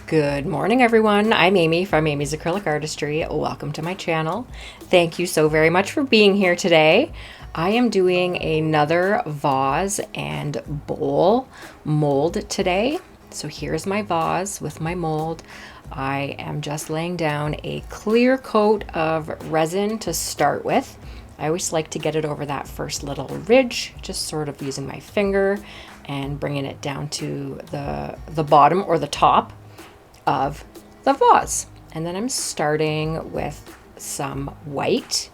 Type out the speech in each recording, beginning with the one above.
Good morning, everyone. I'm Amy from Amy's Acrylic Artistry. Welcome to my channel. Thank you so very much for being here today. I am doing another vase and bowl mold today. So here's my vase with my mold. I am just laying down a clear coat of resin to start with. I always like to get it over that first little ridge, just sort of using my finger and bringing it down to the bottom or the top of the vase. And then I'm starting with some white.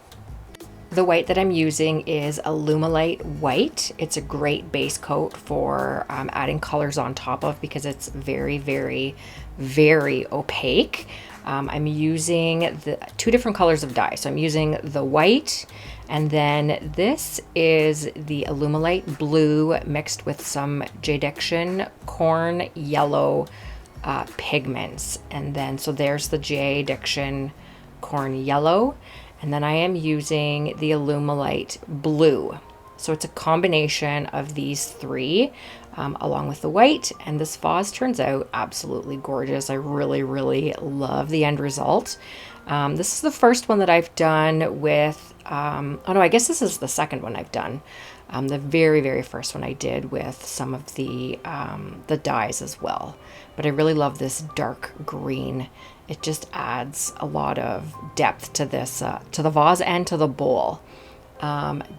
The white that I'm using is Alumilite White. It's a great base coat for adding colors on top of because it's very, very, very opaque. I'm using the two different colors of dye. So I'm using the white, and then this is the Alumilite Blue mixed with some Diction Corn Yellow pigments. And then so there's the Diction Corn Yellow, and then I am using the Alumilite Blue. So it's a combination of these three along with the white, and this vase turns out absolutely gorgeous. I really, really love the end result. This is the first one that I've done with, oh no, I guess this is the second one I've done. The very, very first one I did with some of the dyes as well. But I really love this dark green. It just adds a lot of depth to this, to the vase and to the bowl.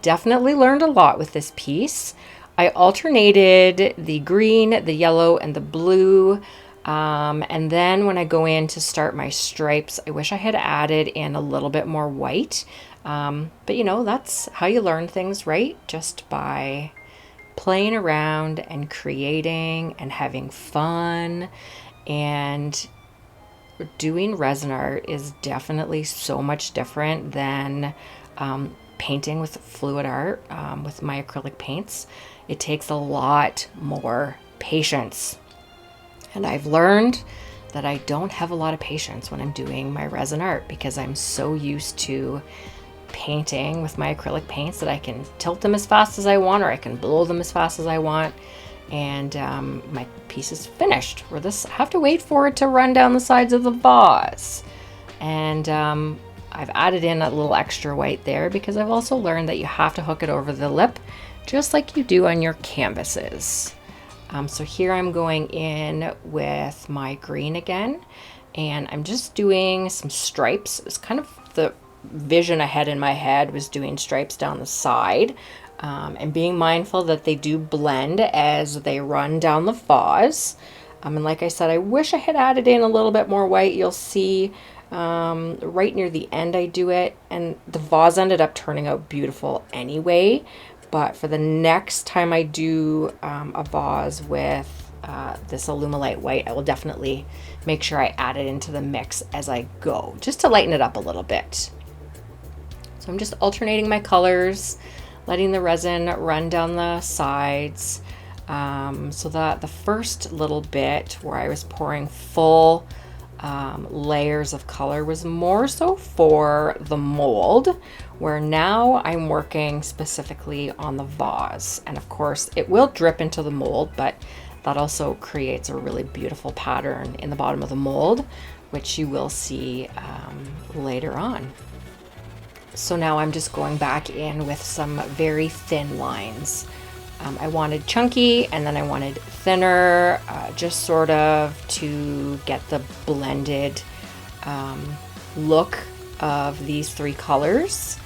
Definitely learned a lot with this piece. I alternated the green, the yellow, and the blue. And then when I go in to start my stripes, I wish I had added in a little bit more white. But you know, that's how you learn things, right? Just by playing around and creating and having fun. And doing resin art is definitely so much different than painting with fluid art, with my acrylic paints. It takes a lot more patience. And I've learned that I don't have a lot of patience when I'm doing my resin art because I'm so used to painting with my acrylic paints that I can tilt them as fast as I want, or I can blow them as fast as I want, and my piece is finished. Where this, I have to wait for it to run down the sides of the vase. And I've added in a little extra white there because I've also learned that you have to hook it over the lip just like you do on your canvases. So here I'm going in with my green again, and I'm just doing some stripes. It was kind of the vision I had in my head, was doing stripes down the side, and being mindful that they do blend as they run down the vase. And like I said, I wish I had added in a little bit more white. You'll see right near the end I do it, and the vase ended up turning out beautiful anyway. But for the next time I do a vase with this Alumilite White, I will definitely make sure I add it into the mix as I go, just to lighten it up a little bit. So I'm just alternating my colors, letting the resin run down the sides, so that the first little bit where I was pouring full layers of color was more so for the mold, where now I'm working specifically on the vase. And of course it will drip into the mold, but that also creates a really beautiful pattern in the bottom of the mold, which you will see later on. So now I'm just going back in with some very thin lines. I wanted chunky, and then I wanted thinner, just sort of to get the blended look of these three colors.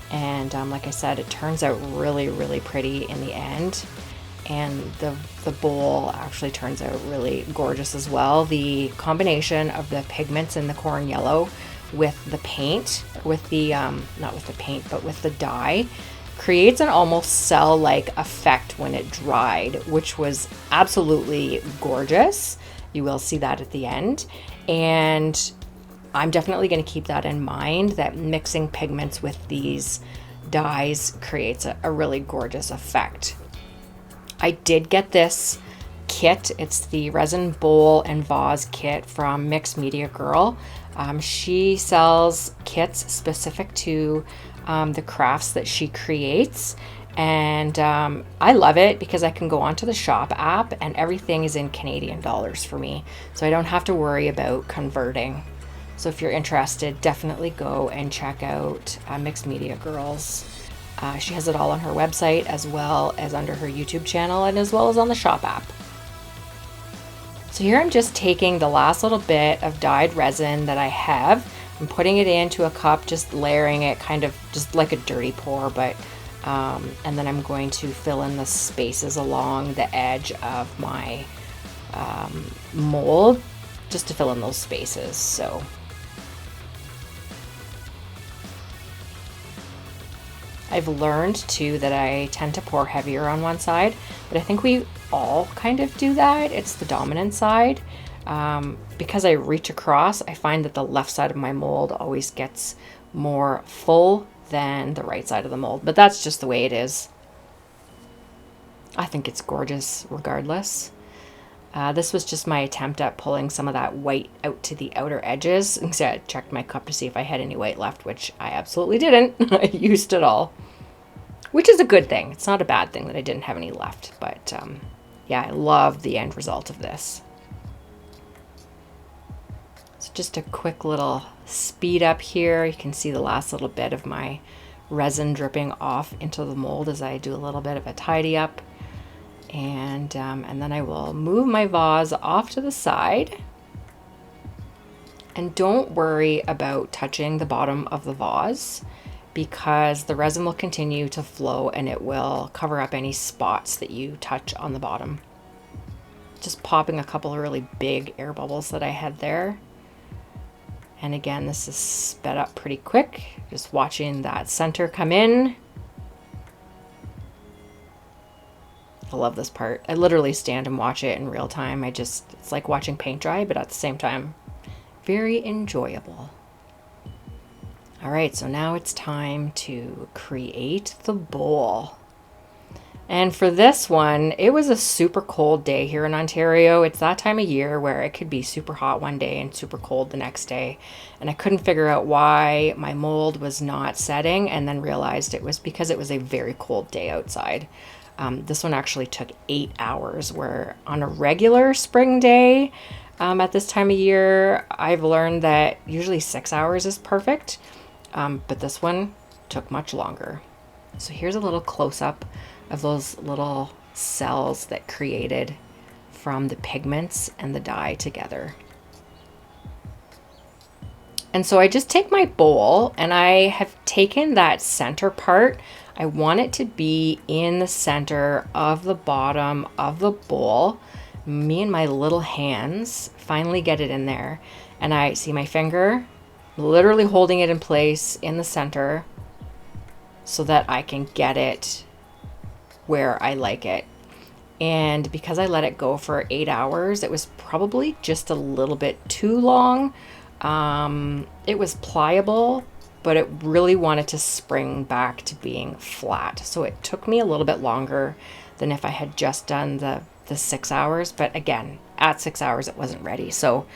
And like I said, it turns out really, really pretty in the end. And the bowl actually turns out really gorgeous as well. The combination of the pigments in the corn yellow with the paint, with the, not with the paint, but with the dye, creates an almost cell-like effect when it dried, which was absolutely gorgeous. You will see that at the end. And I'm definitely going to keep that in mind, that mixing pigments with these dyes creates a really gorgeous effect. I did get this kit. It's the resin bowl and vase kit from Mixed Media Girl. She sells kits specific to the crafts that she creates, And I love it because I can go onto the shop app and everything is in Canadian dollars for me. So I don't have to worry about converting. So if you're interested, definitely go and check out Mixed Media Girls. She has it all on her website as well as under her YouTube channel and as well as on the shop app. So here I'm just taking the last little bit of dyed resin that I have. I'm putting it into a cup, just layering it kind of just like a dirty pour, but and then I'm going to fill in the spaces along the edge of my mold just to fill in those spaces. So I've learned too that I tend to pour heavier on one side, but I think we all kind of do that. It's the dominant side. Because I reach across, I find that the left side of my mold always gets more full than the right side of the mold, but that's just the way it is. I think it's gorgeous regardless. This was just my attempt at pulling some of that white out to the outer edges. So I checked my cup to see if I had any white left, which I absolutely didn't. I used it all, which is a good thing. It's not a bad thing that I didn't have any left, but yeah, I love the end result of this. So just a quick little speed up here. You can see the last little bit of my resin dripping off into the mold as I do a little bit of a tidy up. And then I will move my vase off to the side. And don't worry about touching the bottom of the vase because the resin will continue to flow and it will cover up any spots that you touch on the bottom. Just popping a couple of really big air bubbles that I had there. And again, this is sped up pretty quick. Just watching that center come in. I love this part. I literally stand and watch it in real time. It's like watching paint dry, but at the same time, very enjoyable. All right, so now it's time to create the bowl. And for this one, it was a super cold day here in Ontario. It's that time of year where it could be super hot one day and super cold the next day. And I couldn't figure out why my mold was not setting, and then realized it was because it was a very cold day outside. This one actually took 8 hours, where on a regular spring day at this time of year, I've learned that usually 6 hours is perfect. But this one took much longer. So here's a little close-up of those little cells that created from the pigments and the dye together. And so I just take my bowl and I have taken that center part. I want it to be in the center of the bottom of the bowl. Me and my little hands finally get it in there. And I see my finger literally holding it in place in the center so that I can get it where I like it. And because I let it go for 8 hours, it was probably just a little bit too long. It was pliable, but it really wanted to spring back to being flat. So it took me a little bit longer than if I had just done the 6 hours. But again, at 6 hours, it wasn't ready. So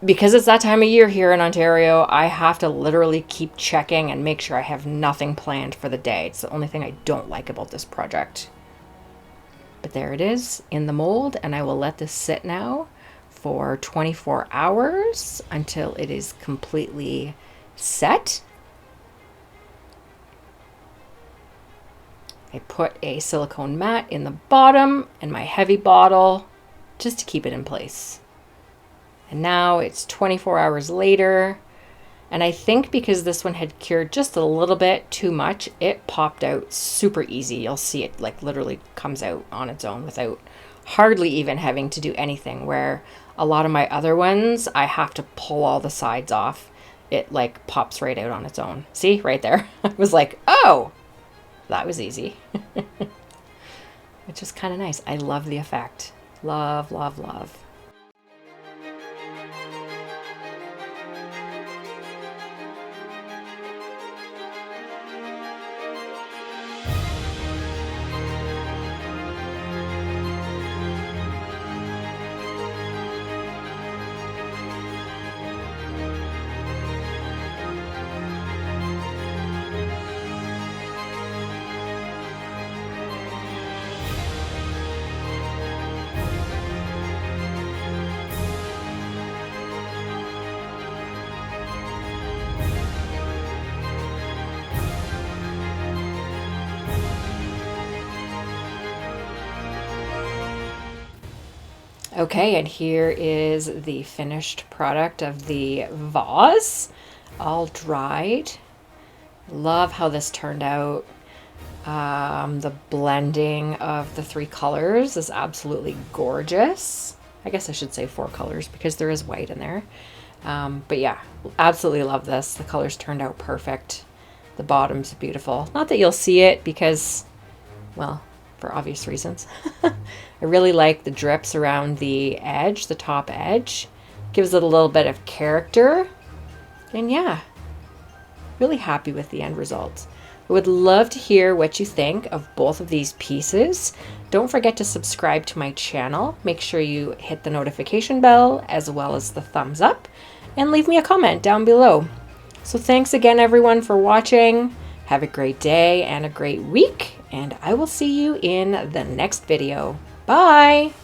because it's that time of year here in Ontario, I have to literally keep checking and make sure I have nothing planned for the day. It's the only thing I don't like about this project. But there it is in the mold, and I will let this sit now for 24 hours until it is completely set. I put a silicone mat in the bottom and my heavy bottle just to keep it in place. And now it's 24 hours later, and I think because this one had cured just a little bit too much, it popped out super easy. You'll see it like literally comes out on its own without hardly even having to do anything, where a lot of my other ones, I have to pull all the sides off. It like pops right out on its own. See, right there. I was like, oh, that was easy. Which is kind of nice. I love the effect. Love, love, love. Okay, and here is the finished product of the vase, all dried. Love how this turned out. The blending of the 3 colors is absolutely gorgeous. I guess I should say 4 colors because there is white in there. But yeah, absolutely love this. The colors turned out perfect. The bottom's beautiful. Not that you'll see it because, well, for obvious reasons. I really like the drips around the edge, the top edge. Gives it a little bit of character. And yeah, really happy with the end result. I would love to hear what you think of both of these pieces. Don't forget to subscribe to my channel. Make sure you hit the notification bell as well as the thumbs up and leave me a comment down below. So thanks again everyone for watching. Have a great day and a great week, and I will see you in the next video. Bye!